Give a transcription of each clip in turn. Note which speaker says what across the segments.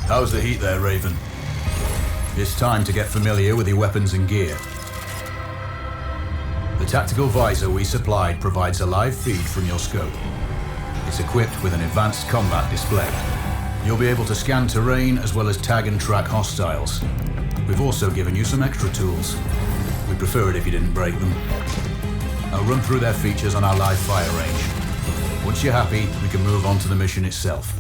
Speaker 1: How's the heat there, Raven? It's time to get familiar with your weapons and gear. The tactical visor we supplied provides a live feed from your scope. It's equipped with an advanced combat display. You'll be able to scan terrain as well as tag and track hostiles. We've also given you some extra tools. We'd prefer it if you didn't break them. I'll run through their features on our live fire range. Once you're happy, we can move on to the mission itself.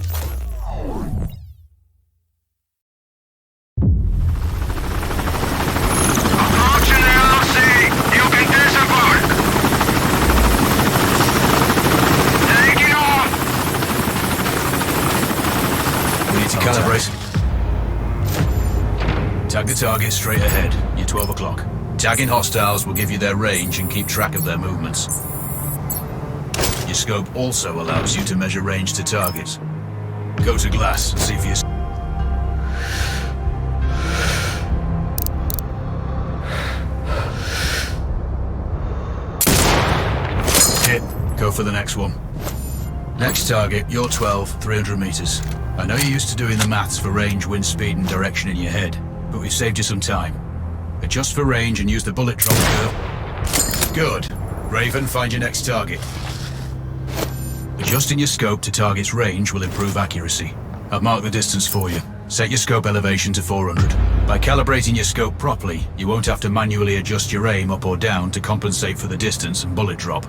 Speaker 2: Calibrate. Tag the target straight ahead. You're 12 o'clock. Tagging hostiles will give you their range and keep track of their movements. Your scope also allows you to measure range to targets. Go to glass and see for yourself. Hit. Go for the next one. Next target, you're 12, 300 meters. I know you're used to doing the maths for range, wind speed and direction in your head, but we've saved you some time. Adjust for range and use the bullet drop curve. Good. Raven, find your next target. Adjusting your scope to target's range will improve accuracy. I've marked the distance for you. Set your scope elevation to 400. By calibrating your scope properly, you won't have to manually adjust your aim up or down to compensate for the distance and bullet drop.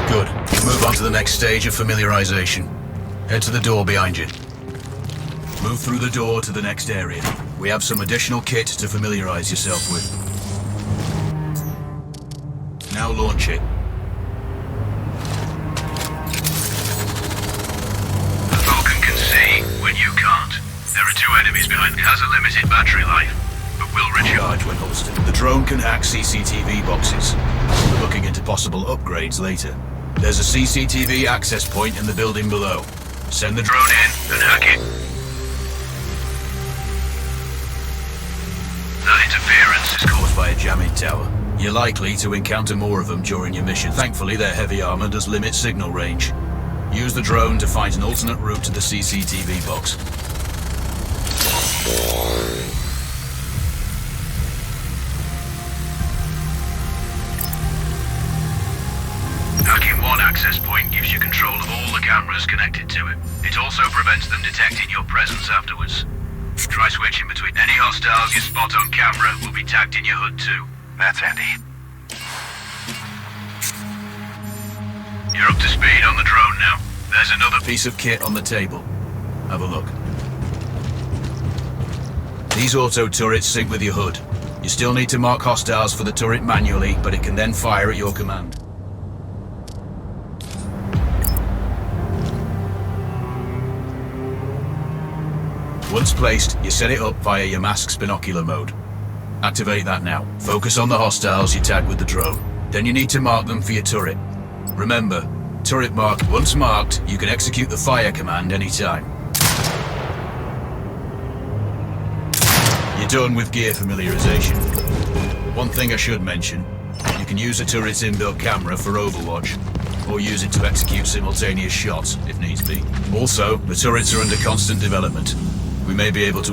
Speaker 2: Good. Move on to the next stage of familiarization. Head to the door behind you. Move through the door to the next area. We have some additional kit to familiarize yourself with. Now launch it.
Speaker 3: The Falcon can see when you can't. There are two enemies behind it. It has a limited battery life, but will recharge when holstered.
Speaker 2: The drone can hack CCTV boxes. We're looking into possible upgrades later. There's a CCTV access point in the building below. Send the drone in and hack it.
Speaker 3: That interference is caused
Speaker 2: By a jamming tower. You're likely to encounter more of them during your mission. Thankfully, their heavy armor does limit signal range. Use the drone to find an alternate route to the CCTV box.
Speaker 3: Hacking one access point gives you control of all the cameras connected to it. It also prevents them detecting your presence afterwards. Try switching between any hostiles you spot on camera will be tagged in your HUD too. That's handy. You're up to speed on the drone now. There's another
Speaker 2: Piece of kit on the table. Have a look. These auto turrets sync with your HUD. You still need to mark hostiles for the turret manually, but it can then fire at your command. Once placed, you set it up via your mask's binocular mode. Activate that now. Focus on the hostiles you tag with the drone. Then you need to mark them for your turret. Remember, turret mark. Once marked, you can execute the fire command anytime. You're done with gear familiarization. One thing I should mention, you can use a turret's inbuilt camera for overwatch, or use it to execute simultaneous shots if needs be. Also, the turrets are under constant development. We may be able to...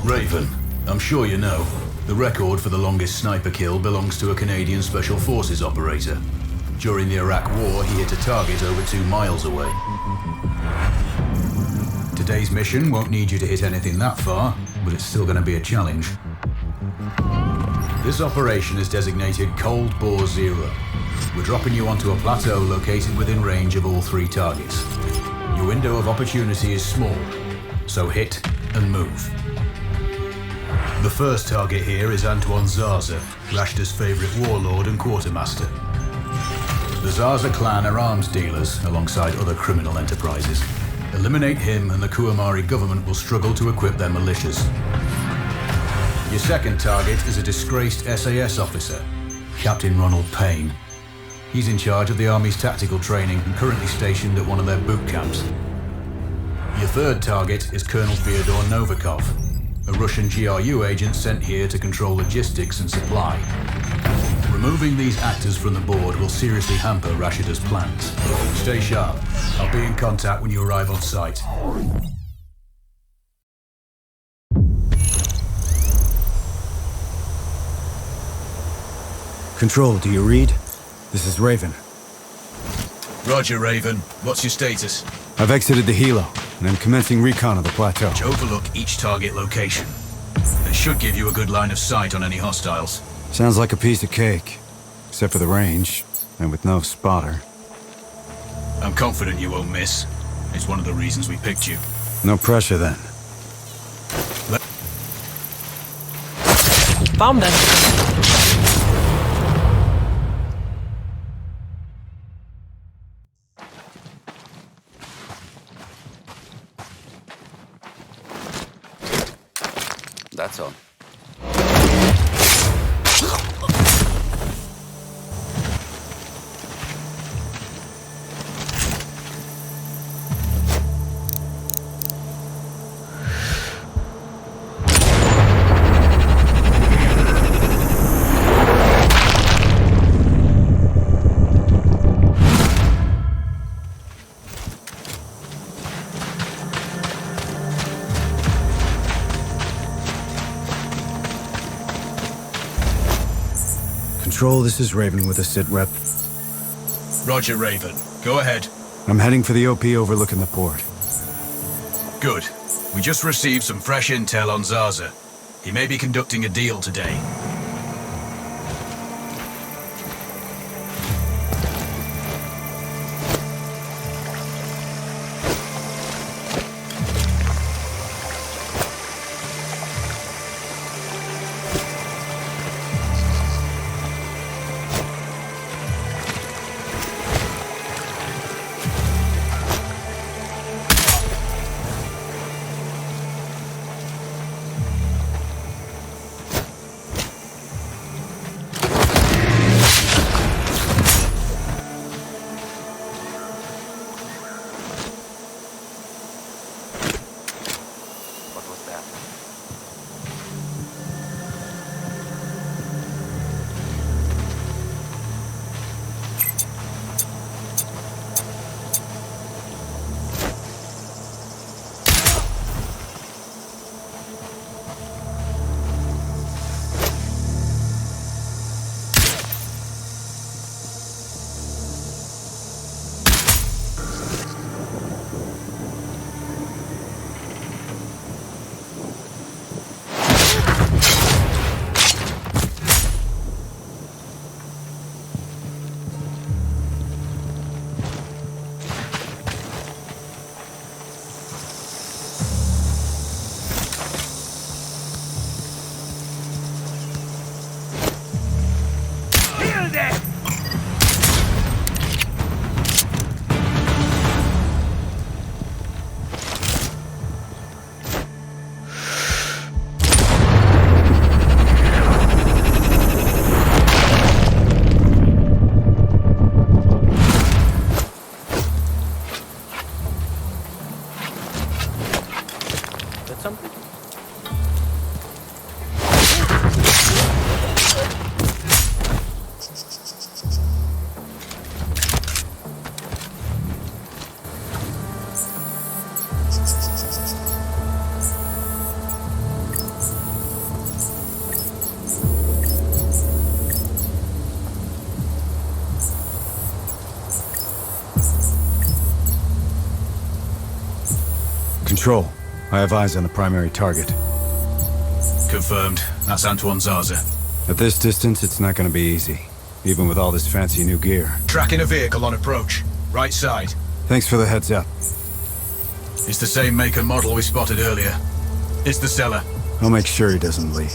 Speaker 1: Raven, I'm sure you know, the record for the longest sniper kill belongs to a Canadian Special Forces operator. During the Iraq War, he hit a target over 2 miles away. Today's mission won't need you to hit anything that far, but it's still going to be a challenge. This operation is designated Cold Bore Zero. We're dropping you onto a plateau located within range of all 3 targets. Your window of opportunity is small, so hit and move. The first target here is Antoine Zaza, Rashta's favorite warlord and quartermaster. The Zaza clan are arms dealers alongside other criminal enterprises. Eliminate him and the Kuamari government will struggle to equip their militias. Your second target is a disgraced SAS officer, Captain Ronald Payne. He's in charge of the Army's tactical training and currently stationed at one of their boot camps. Your third target is Colonel Fyodor Novikov, a Russian GRU agent sent here to control logistics and supply. Removing these actors from the board will seriously hamper Rashida's plans. Stay sharp. I'll be in contact when you arrive on site.
Speaker 4: Control, do you read? This is Raven.
Speaker 2: Roger, Raven. What's your status?
Speaker 4: I've exited the helo, and I'm commencing recon of the plateau.
Speaker 2: Overlook each target location. They should give you a good line of sight on any hostiles.
Speaker 4: Sounds like a piece of cake. Except for the range, and with no spotter.
Speaker 2: I'm confident you won't miss. It's one of the reasons we picked you.
Speaker 4: No pressure then.
Speaker 5: Bomb then.
Speaker 6: That's all.
Speaker 4: Control, this is Raven with a sit rep.
Speaker 2: Roger, Raven. Go ahead.
Speaker 4: I'm heading for the OP overlooking the port.
Speaker 2: Good. We just received some fresh intel on Zaza. He may be conducting a deal today.
Speaker 4: Control, I have eyes on the primary target.
Speaker 2: Confirmed. That's Antoine Zaza.
Speaker 4: At this distance, it's not gonna be easy, even with all this fancy new gear.
Speaker 2: Tracking a vehicle on approach. Right side.
Speaker 4: Thanks for the heads up.
Speaker 2: It's the same make and model we spotted earlier. It's the seller.
Speaker 4: I'll make sure he doesn't leave.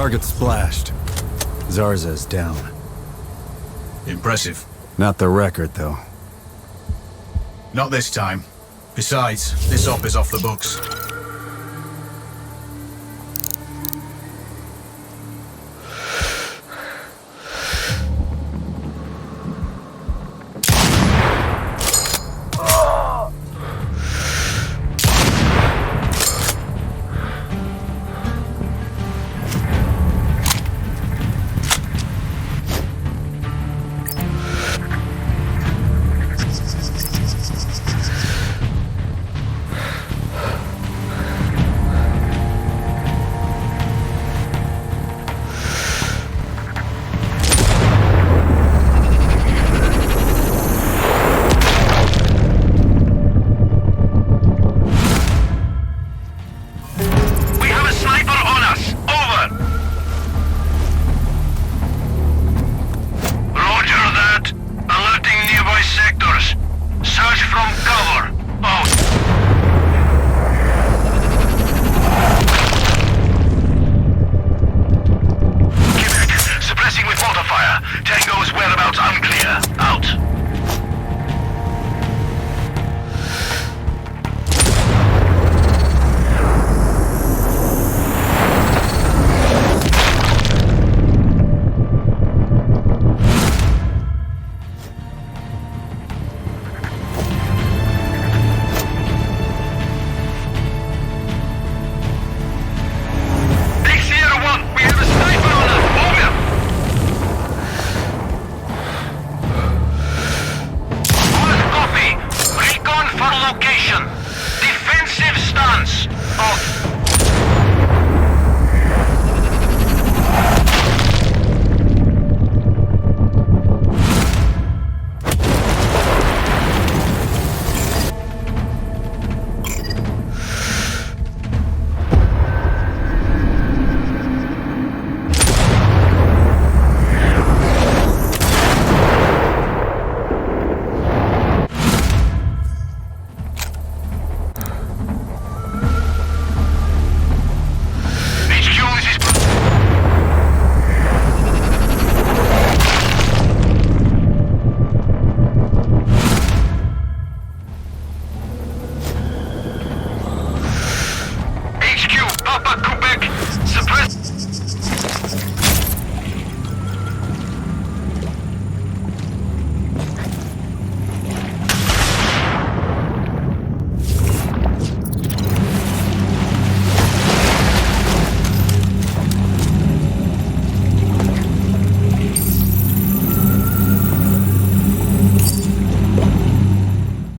Speaker 4: Target splashed. Zarza's down.
Speaker 2: Impressive.
Speaker 4: Not the record, though.
Speaker 2: Not this time. Besides, this op is off the books.
Speaker 3: Location. Defensive stance. Off.